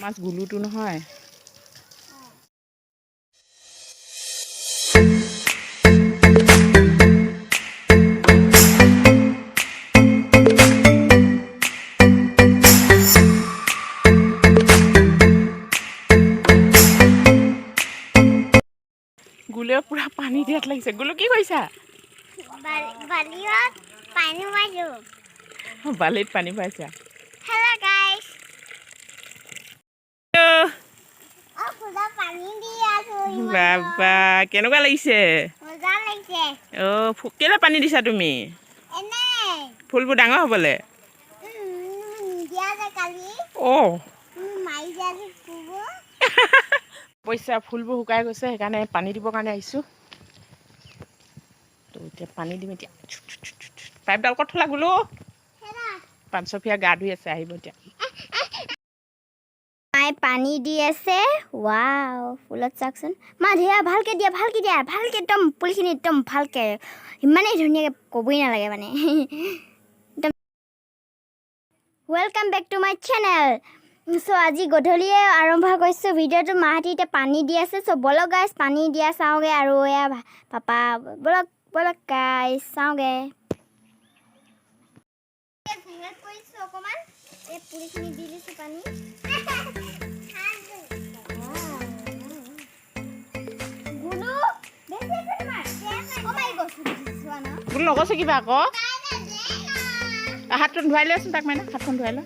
মাছ গুলুটো নহয় গুলে পুৰা পানী দিয়াত লাগিছে গুলু কি কৈছা বালিত পানী মাৰিছো বালিত পানী পাইছা হেল্ল গাইস ফুলা পানী দি আছো বাবা কেনেকুৱা লাগিছে মজা লাগিছে কেলে পানী দিছা তুমি এনে ফুলবোৰ ডাঙৰ হ'বলে দিয়া যে কালি মাৰি দিয়া যে ফুলবোৰ পইচা ফুলবোৰ শুকাই গৈছে সেইকাৰণে পানী দিবৰ কাৰণে আহিছোঁ তো এতিয়া পানী দিম এতিয়া পাইপডাল ক'ত থলা গুলু পাঁচচফীয়া গা ধুই আছে আহিব এতিয়া মায়ে পানী দি আছে ৱাও ফুলত চাওকচোন মা ধেয়া ভালকে দিয়া একদম পুলিখিনি একদম ভালকে ইমানেই ধুনীয়াকৈ ক'বই নালাগে মানে welcome back to my channel so' আজি গধূলিয়ে আৰম্ভ কৰিছোঁ ভিডিঅ'টো মাহঁতে এতিয়া পানী দি আছে চ' বলক গাইছ পানী দিয়া চাওঁগৈ আৰু এয়া পাপা বলক গাইছ চাওঁগৈ অকণমান এই পুলিখিনি দি দিছোঁ পানী গুলু নগৈছে কিবা আকৌ হাতখন ধুৱাই লৈচোন তাক মানে হাতখন ধুৱাই ল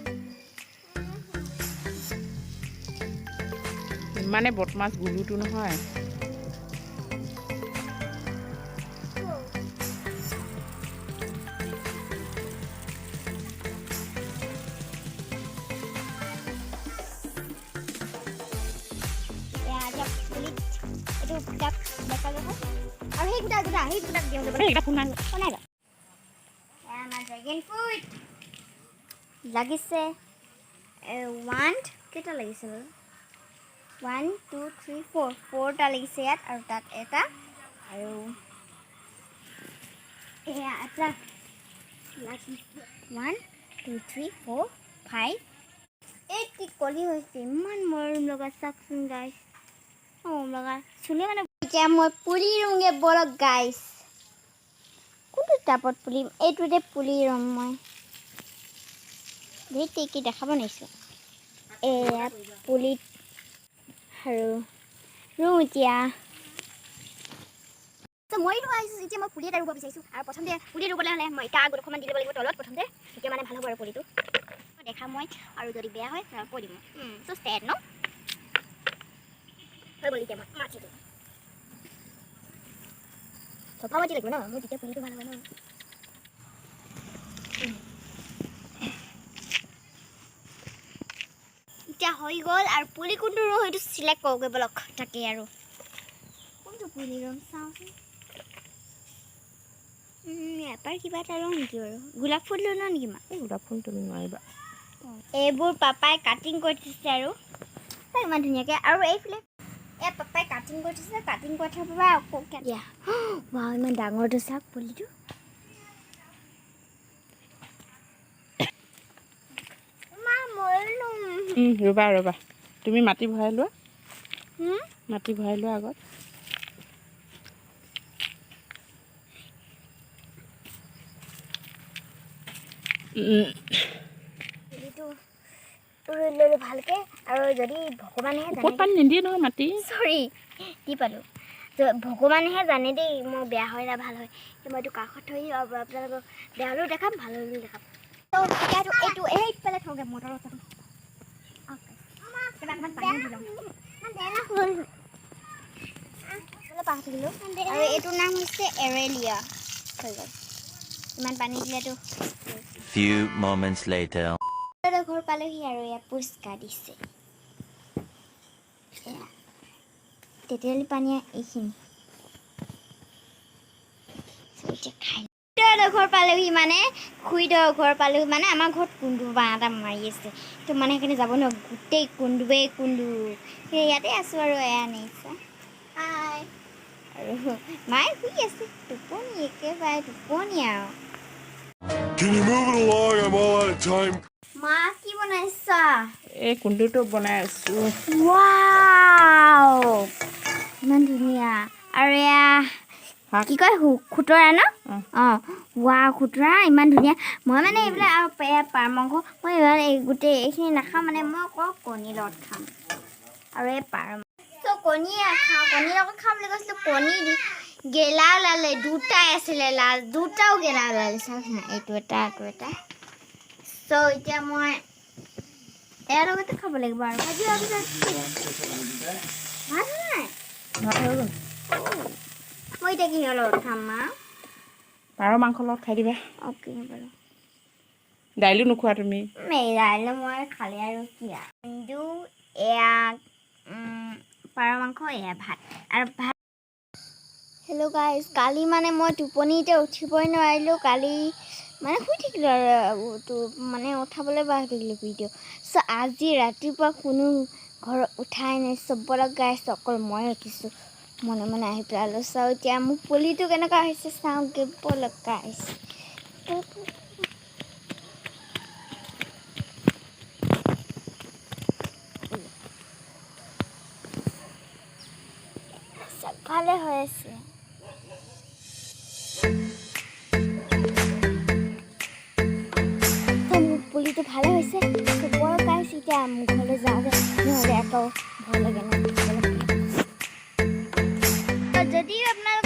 ইমানে বদমাছ গুলুটো নহয় লাগিছে 1 কেইটা লাগিছে বাৰু 1 2 3 4 4টা লাগিছে ইয়াত আৰু তাত এটা আৰু এয়া এটা 1 2 3 4 5 এই কি কলি হৈছে ইমান মৰম লগা চাওকচোন গাইছ লগা চুলি মানে এতিয়া মই পুলি ৰুংগে বলক গাইছ কোনটো টাপত পুলিম এইটোতে পুলি ৰুম মই কি দেখাব নোৱাৰিছোঁ এয়া পুলিত আৰু ৰুওঁ এতিয়া মই আহিছোঁ এতিয়া মই পুলি এটা ৰুব বিচাৰিছোঁ আৰু প্ৰথমতে পুলি ৰুবলৈ হ'লে মই ইটা আগত অকণমান দি দিব লাগিব তলত প্ৰথমতে তেতিয়া মানে ভাল হ'ব আৰু পুলিটো দেখা মই আৰু যদি বেয়া হয় কৈ দিম চ' ষ্টেড ন হৈ গ'ল এতিয়া মই মাটি দিম চফা মাটি লাগিব ন মোৰ তেতিয়া পুলিটো ভাল হ'ব ন এতিয়া হৈ গ'ল আৰু পুলি কোনটো ৰুওঁ সেইটো চিলেক্ট কৰোঁগৈ বলক তাকেই আৰু কোনটো পুলি ৰুম চাওঁচোন এবাৰ কিবা এটা ৰুওঁ নেকি বাৰু গোলাপ ফুল ৰুওঁ নেকি মা গোলাপ ফুল তুমি নোৱাৰিবা এইবোৰ পাপাই কাটিং কৰি থৈছে আৰু ইমান ধুনীয়াকৈ আৰু এইফালে পাপাই কাটিং কৰি থৈছে কাটিং কৰি থোৱাৰ পৰা আকৌ দিয়া ইমান ডাঙৰটো চাওক পুলিটো ৰবা তুমি মাটি ভৰাই লোৱা আগত পুলিটো ৰুই ল'লোঁ ভালকৈ আৰু যদি ভগৱানেহে ওপৰত পানী নিদিয়ে নহয় মাটি চৰি দি পালোঁ ভগৱানেহে জানে দেই মোৰ বেয়া হয় না ভাল হয় মই এইটো কাষত থৈ আৰু আপোনালোকক বেয়া হ'লেও দেখাম ভাল হ'লেও দেখাম এইটো এইফালে থওঁগৈ মটৰৰ আৰু এইটোৰ নাম হৈছে এৰেলিয়া হৈ গ'ল ইমান পানী দিলেতো Few moments later. ঘৰ পালোহি আৰু ইয়াত পুৰস্কাৰ দিছে তেতিয়াহ'লে পানী এইখিনি ঘৰ পালোহি মানে খুৰীদেউৰ ঘৰ পালোহি মানে আমাৰ ঘৰত কুন্দু বাঁহ এটা মাৰি আছে তো মানে সেইকাৰণে যাব নোৱাৰো গোটেই কুন্দুৱেই কুন্দু সেই ইয়াতে আছোঁ আৰু এয়া নিছা হাই আৰু মায়ে শুই আছে টোপনি একেবাৰে টোপনি আৰু Can you move it along? I'm all out of time. মা কি বনাইছা এই কুন্দুটো বনাই আছো ৱাও ইমান ধুনীয়া আৰু এয়া শাক কি কয় খুতৰা ন অঁ। অঁ ৱাও খুতৰা ইমান ধুনীয়া মই মানে এইবিলাক আৰু পাৰ মাংস মই ইমান গোটেই এইখিনি নাখাওঁ মানে মই অকল কণীৰ লগত খাম আৰু এই পাৰ চ' কণী খাওঁ কণীৰ লগত খাম বুলি কৈছিলোঁ কণী দি গেলা ওলালে দুটাই আছিলে লাষ্ট দুটাও গেলা ওলালে চাওকচোন এইটো এটা চ' এতিয়া মই ইয়াৰ লগতে খাব লাগিব আৰু ভাজি ভাল নাই ভাত হৈ গ'ল মই এতিয়া কিহৰ লগত খাম মা পাৰ মাংস লগত খাই দিবা অ'কে বাৰু দাইলো নোখোৱা তুমি মেৰাইলে মই খালে আৰু কি কিন্তু এয়া পাৰ মাংস এয়া ভাত আৰু ভাত হেল্ল' গাইজ কালি মানে মই টোপনিতে উঠিবই নোৱাৰিলোঁ কালি মানে শুই থাকিলোঁ আৰু মানে উঠাবলৈ বাই থাকিলোঁ ভিডিঅ' চ' আজি ৰাতিপুৱা কোনো ঘৰত উঠাই নাই চবলক গাইছ অকল মই উঠিছোঁ মনে মনে আহি পেলালোঁ চাওঁ এতিয়া মোৰ পুলিটো কেনেকুৱা হৈছে চাওঁগৈ ব'লক গাইছ ভালে হৈ আছে মোৰ পুলিটো ভালে হৈছে বৰ গাইছ এতিয়া মোৰ ঘৰলৈ যাওঁগৈ নহ'লে আকৌ ভয় লাগে ন যদিও আপোনালোকে